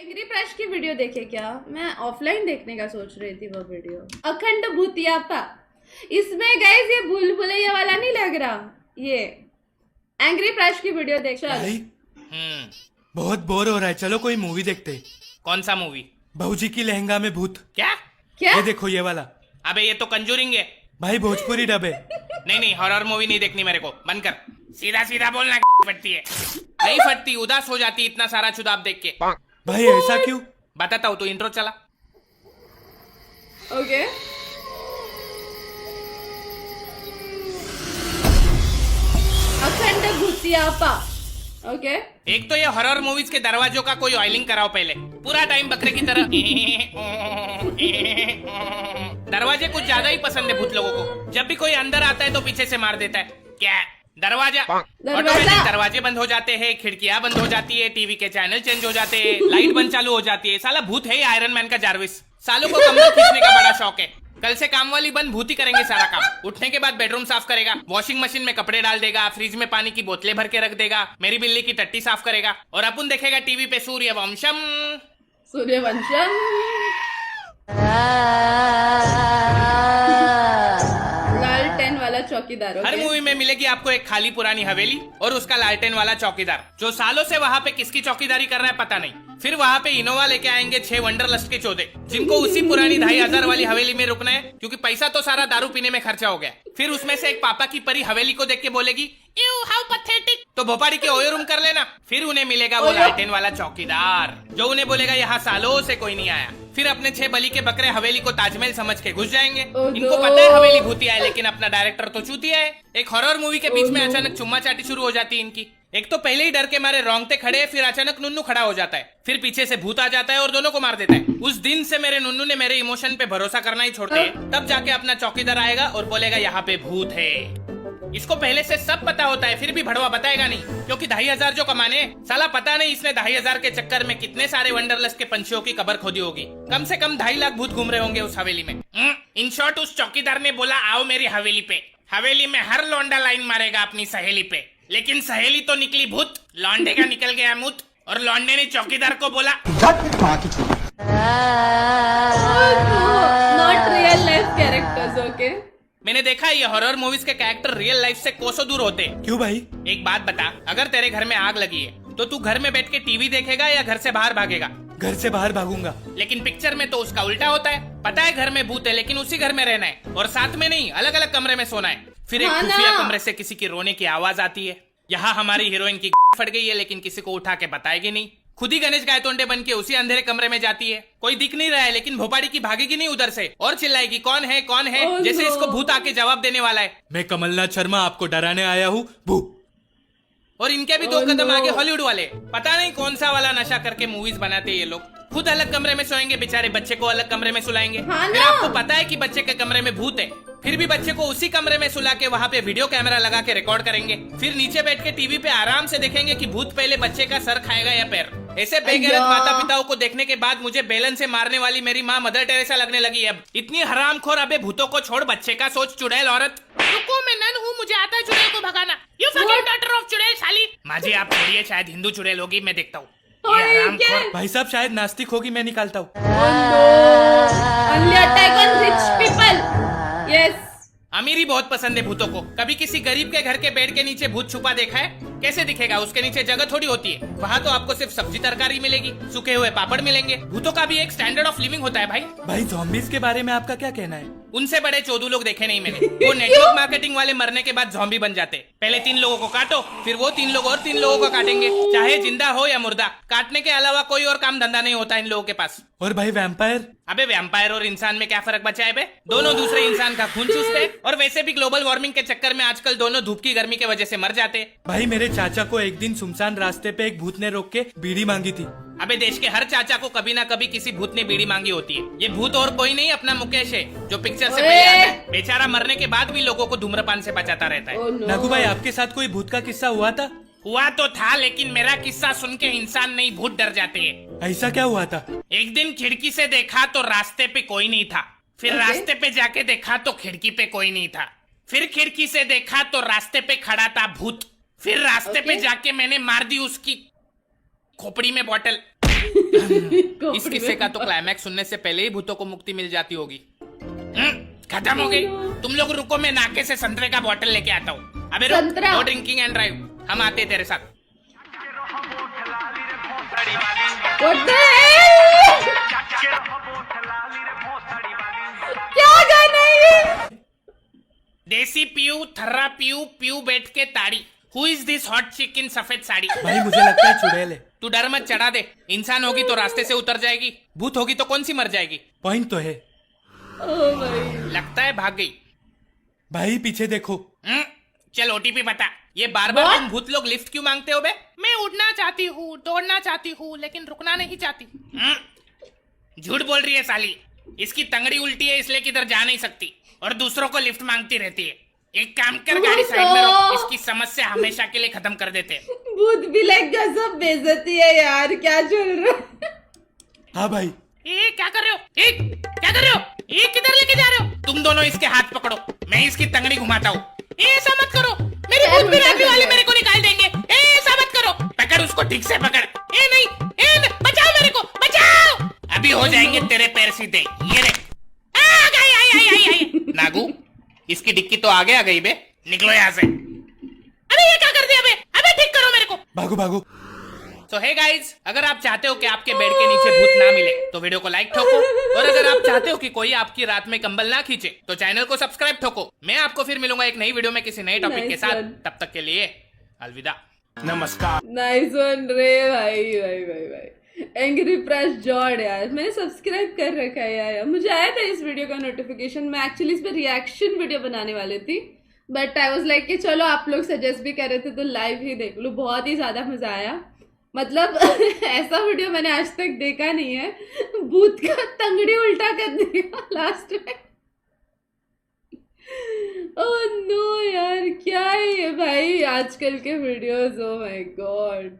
Angry Prash की video देखे क्या? मैं ऑफलाइन देखने का सोच रही थी वो वीडियो। अखंड भूतियापा। इसमें गाइस ये भूल भुलैया वाला नहीं लग रहा। ये एंग्री प्रैश की वीडियो देख चल। भाई बहुत बोर हो रहा है, चलो कोई मूवी देखते। कौन सा मूवी? बहूजी की लहंगा में भूत। क्या? क्या? ये देखो ये वाला। अबे ये तो कंजूरिंग है। भाई भोजपुरी डब है। नहीं हॉरर मूवी नहीं देखनी मेरे को, बंद कर। सीधा सीधा बोलना फटती है। नहीं फटती, उदास हो जाती इतना सारा चुदाब देख के। भाई ऐसा क्यों? बताता हूँ, तो इंट्रो चला। ओके अखंड भूतियापा। ओके एक तो ये हॉरर मूवीज के दरवाजों का कोई ऑयलिंग कराओ पहले। पूरा टाइम बकरे की तरह दरवाजे कुछ ज्यादा ही पसंद है भूत लोगों को। जब भी कोई अंदर आता है तो पीछे से मार देता है। क्या दरवाजा? ऑटोमेटिक दरवाजे बंद हो जाते हैं, खिड़कियां बंद हो जाती है, टीवी के चैनल चेंज हो जाते हैं, लाइट बंद चालू हो जाती है। साला भूत है आयरन मैन का जारविस। सालों को कमरा खींचने का बड़ा शौक है। कल से काम वाली बंद भूत ही करेंगे सारा काम। उठने के बाद बेडरूम साफ करेगा, वॉशिंग मशीन में कपड़े डाल देगा, फ्रिज में पानी की बोतलें भर के रख देगा, मेरी बिल्ली की टट्टी साफ करेगा, और अपन देखेगा टीवी पे सूर्यवंशम। सूर्यवंशम। लालटेन वाला चौकीदार। हर मूवी में मिलेगी आपको एक खाली पुरानी हवेली और उसका लालटेन वाला चौकीदार, जो सालों से वहाँ पे किसकी चौकीदारी कर रहा है पता नहीं। फिर वहाँ पे इनोवा लेके आएंगे 6 वंडरलस्ट के चौधे, जिनको उसी पुरानी 2500 वाली हवेली में रुकना है, क्योंकि पैसा तो सारा दारू पीने में खर्चा हो गया। फिर उसमें से एक पापा की परी हवेली को देख के बोलेगी, यू हाउ पैथेटिक, तो भोपाड़ी के ओयो रूम कर लेना। फिर उन्हें मिलेगा वो लालटेन वाला चौकीदार, जो उन्हें बोलेगा यहाँ सालों से कोई नहीं आया। फिर अपने 6 बलि के बकरे हवेली को ताजमहल समझ के घुस जाएंगे। इनको पता है हवेली भूतिया है, लेकिन अपना डायरेक्टर तो चूतिया है। एक हॉरर मूवी के बीच में अचानक चुम्मा चाटी शुरू हो जाती है इनकी। एक तो पहले ही डर के मारे रोंगटे खड़े, फिर अचानक नुन्नू खड़ा हो जाता है, फिर पीछे से भूत आ जाता है और दोनों को मार देता है। उस दिन से मेरे नुन्नू ने मेरे इमोशन पे भरोसा करना ही छोड़ दिया। तब जाके अपना चौकीदार आएगा और बोलेगा यहाँ पे भूत है। इसको पहले से सब पता होता है, फिर भी भड़वा बताएगा नहीं, क्योंकि 2500 जो कमाने, साला पता नहीं इसने 2500 के चक्कर में कितने सारे वंडरलस्ट के पंछियों की कब्र खोदी होगी। कम से कम 2.5 लाख भूत घूम रहे होंगे उस हवेली में। इन शॉर्ट उस चौकीदार ने बोला आओ मेरी हवेली पे। हवेली में हर लौंडा लाइन मारेगा अपनी सहेली पे, लेकिन सहेली तो निकली भूत। लौंडे का निकल गया मुत, और लौंडे ने चौकीदार को बोला not real life characters. Okay मैंने देखा ये हॉरर मूवीज के कैरेक्टर रियल लाइफ से कोसों दूर होते हैं। क्यों भाई? एक बात बता, अगर तेरे घर में आग लगी है तो तू घर में बैठ के टीवी देखेगा या घर से बाहर भागेगा? घर से बाहर भागूंगा। लेकिन पिक्चर में तो उसका उल्टा होता है। पता है घर में भूत है, लेकिन उसी घर में रहना है, और साथ में नहीं, अलग अलग कमरे में सोना है। फिर एक खुफिया कमरे से किसी की रोने की आवाज आती है। यहाँ हमारी हीरोइन की फट गई है, लेकिन किसी को उठा के बताएगी नहीं। खुद ही गणेश गायतोंडे बन के उसी अंधेरे कमरे में जाती है। कोई दिख नहीं रहा है, लेकिन भोपाड़ी की भागेगी नहीं उधर से और चिल्लाएगी कौन है कौन है, जैसे इसको भूत आके जवाब देने वाला है। मैं कमलनाथ शर्मा आपको डराने आया हूँ भू। और इनके भी 2 कदम आगे हॉलीवुड वाले। पता नहीं कौन सा वाला नशा करके मूवीज बनाते हैं ये लोग। खुद अलग कमरे में सोएंगे बेचारे, बच्चे को अलग कमरे में सुलाएंगे। फिर आपको पता है कि बच्चे के कमरे में भूत है, फिर भी बच्चे को उसी कमरे में सुला के वहाँ पे वीडियो कैमरा लगा के रिकॉर्ड करेंगे। फिर नीचे बैठ के टीवी पे आराम से देखेंगे कि भूत पहले बच्चे का सर खाएगा या पैर। ऐसे बेगैरत माता पिताओं को देखने के बाद मुझे बेलन से मारने वाली मेरी माँ मदर टेरेसा लगने लगी। अब इतनी हरामखोर, अबे भूतों को छोड़, बच्चे का सोच चुड़ैल औरत। रुको मैं नन हूँ, मुझे आता है चुड़ैल को भगाना। यू फकिंग डॉटर ऑफ चुड़ैल साली। माँ जी आप छोड़िए, शायद हिंदू चुड़ैल होगी, मैं देखता हूँ। भाई साहब शायद नास्तिक होगी, मैं निकालता हूँ। Only attack on rich people. Yes. अमीरी बहुत पसंद है भूतों को। कभी किसी गरीब के घर के बेड के नीचे भूत छुपा देखा है? कैसे दिखेगा? उसके नीचे जगह थोड़ी होती है। वहाँ तो आपको सिर्फ सब्जी तरकारी मिलेगी, सूखे हुए पापड़ मिलेंगे। भूतों का भी एक स्टैंडर्ड ऑफ लिविंग होता है भाई। भाई ज़ॉम्बीज के बारे में आपका क्या कहना है? उनसे बड़े चोदू लोग देखे नहीं मैंने। वो नेटवर्क मार्केटिंग वाले मरने के बाद ज़ॉम्बी बन जाते। पहले 3 लोगों को काटो, फिर वो 3 लोग और 3 लोगों को काटेंगे, चाहे जिंदा हो या मुर्दा। काटने के अलावा कोई और काम धंधा नहीं होता इन लोगों के पास। और भाई वैम्पायर? अबे वैम्पायर और इंसान में क्या फर्क बचा है बे? दोनों दूसरे इंसान का खून चूसते हैं, और वैसे भी ग्लोबल वार्मिंग के चक्कर में आजकल दोनों धूप की गर्मी की वजह से मर जाते हैं। भाई मेरे चाचा को एक दिन सुनसान रास्ते पे एक भूत ने रोक के बीड़ी मांगी थी। अबे देश के हर चाचा को कभी ना कभी किसी भूत ने बीड़ी मांगी होती है। ये भूत और कोई नहीं, अपना मुकेश है, जो पिक्चर से पहले आता है। बेचारा मरने के बाद भी लोगों को धूम्रपान से बचाता रहता है। नागू भाई आपके साथ कोई भूत का किस्सा हुआ था? हुआ तो था, लेकिन मेरा किस्सा सुन के इंसान नहीं भूत डर जाते हैं। ऐसा क्या हुआ था? एक दिन खिड़की से देखा तो रास्ते पे कोई नहीं था। फिर रास्ते पे जाके देखा तो खिड़की पे कोई नहीं था। फिर खिड़की से देखा तो रास्ते पे खड़ा था भूत। फिर रास्ते पे जाके मैंने मार दी उसकी खोपड़ी में बॉटल। इस किस्से का तो क्लाइमैक्स सुनने से पहले ही भूतों को मुक्ति मिल जाती होगी। खत्म हो गई। तुम लोग रुको, मैं नाके से संतरे का बोतल लेके आता हूँ। अबे रुक, संतरा। नो ड्रिंकिंग एंड ड्राइव, हम आते हैं तेरे साथ। What the hell? क्या गाना है ये? देसी पीयू थर्रा पीयू पीयू बैठ के ताड़ी। हु इज दिस हॉट चिक इन सफेद साड़ी? भाई मुझे लगता है चुड़ैल है। तू डर मत, चढ़ा दे। इंसान होगी तो रास्ते से उतर जाएगी, भूत होगी तो कौन सी मर जाएगी। पॉइंट तो है। ओ भाई लगता है भाग गई। भाई पीछे देखो। चल ओटीपी बता। ये बार बार What? तुम भूत लोग लिफ्ट क्यों मांगते हो बे? मैं उड़ना चाहती हूँ, दौड़ना चाहती हूँ, लेकिन रुकना नहीं चाहती। झूठ बोल रही है साली। इसकी तंगड़ी उल्टी है इसलिए किधर जा नहीं सकती, और दूसरों को लिफ्ट मांगती रहती है। एक काम कर, गाड़ी साइड में रोक, इसकी समस्या हमेशा के लिए खत्म कर देते हैं। भूत भी लाइक गजब बेइज्जती है यार, क्या चल रहा है? हाँ भाई। ए क्या कर रहे हो? क्या कर रहे हो? किधर लेके जा रहे हो? तुम दोनों इसके हाथ पकड़ो, मैं इसकी तंगड़ी घुमाता हूँ। ऐसा मत करो, मेरी भूत बिरादरी वाले मेरे को निकाल देंगे। ऐसा मत करो, पकड़ उसको, ठीक से पकड़। बचाओ मेरे को, बचाओ। अभी हो जाएंगे तेरे पैर सीधे। ये ले। आई। नागू, इसकी डिक्की तो आगे आ गई बे, निकलो यहाँ से। अरे ये क्या कर दिया बे? अबे ठीक करो मेरे को। भागो भागो। तो हे गाइज, अगर आप चाहते हो कि आपके बेड के नीचे भूत ना मिले तो वीडियो को लाइक ठोको, और अगर आप चाहते हो कि कोई आपकी रात में कंबल ना खींचे तो चैनल को सब्सक्राइब ठोको। मैं आपको फिर मिलूंगा एक नई वीडियो में किसी नए टॉपिक के साथ। तब तक के लिए अलविदा, नमस्कार। नाइस वन रे भाई। एंग्री प्रेस जॉर्ड यार, मैंने सब्सक्राइब कर रखा है यार। मुझे आया था इस वीडियो का नोटिफिकेशन। मैं एक्चुअली इस पर रिएक्शन वीडियो बनाने वाली थी, बट आई वाज लाइक कि चलो आप लोग सजेस्ट भी कर रहे थे तो लाइव ही देख लो। बहुत ही ज्यादा मजा आया। मतलब ऐसा वीडियो मैंने आज तक देखा नहीं है। भूत का तंगड़ी उल्टा कर दिया लास्ट में। ओह नो यार, क्या है ये भाई आजकल के वीडियोस? Oh my God.